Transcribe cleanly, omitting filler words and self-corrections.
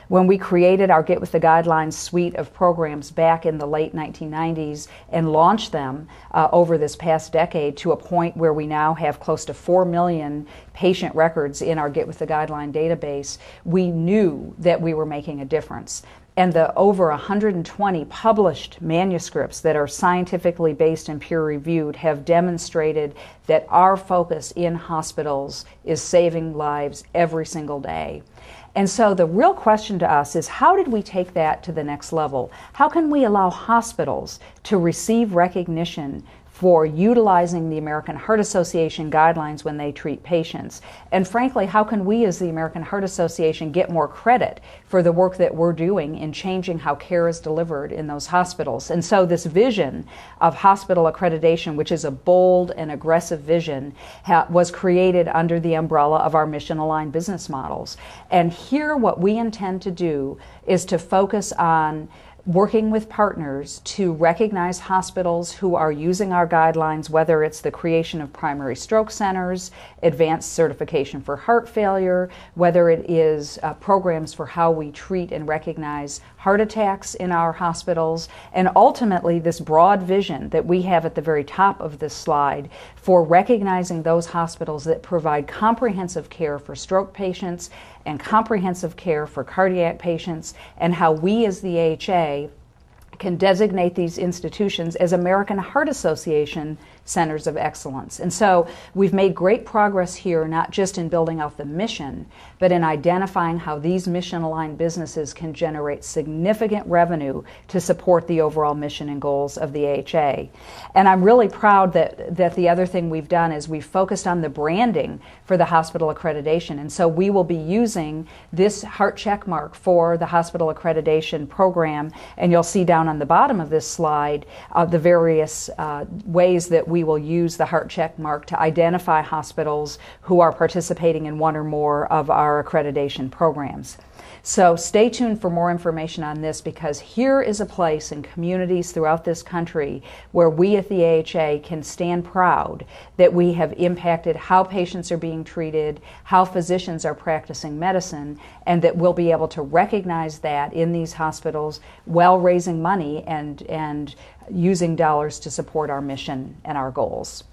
When we created our Get With the Guidelines suite of programs back in the late 1990s and launched them over this past decade to a point where we now have close to 4 million patient records in our Get With the Guideline database, we knew that we were making a difference. And the over 120 published manuscripts that are scientifically based and peer-reviewed have demonstrated that our focus in hospitals is saving lives every single day. And so the real question to us is, how did we take that to the next level? How can we allow hospitals to receive recognition for utilizing the American Heart Association guidelines when they treat patients? And frankly, how can we as the American Heart Association get more credit for the work that we're doing in changing how care is delivered in those hospitals? And so this vision of hospital accreditation, which is a bold and aggressive vision, was created under the umbrella of our mission-aligned business models. And here what we intend to do is to focus on working with partners to recognize hospitals who are using our guidelines, whether it's the creation of primary stroke centers, advanced certification for heart failure, whether it is programs for how we treat and recognize heart attacks in our hospitals, and ultimately this broad vision that we have at the very top of this slide for recognizing those hospitals that provide comprehensive care for stroke patients and comprehensive care for cardiac patients, and how we as the AHA can designate these institutions as American Heart Association centers of excellence. And so we've made great progress here, not just in building out the mission, but in identifying how these mission-aligned businesses can generate significant revenue to support the overall mission and goals of the AHA. And I'm really proud that the other thing we've done is we've focused on the branding for the hospital accreditation. And so we will be using this heart check mark for the hospital accreditation program, and you'll see down on the bottom of this slide the various ways that we will use the heart check mark to identify hospitals who are participating in one or more of our accreditation programs. So stay tuned for more information on this, because here is a place in communities throughout this country where we at the AHA can stand proud that we have impacted how patients are being treated, how physicians are practicing medicine, and that we'll be able to recognize that in these hospitals while raising money and using dollars to support our mission and our goals.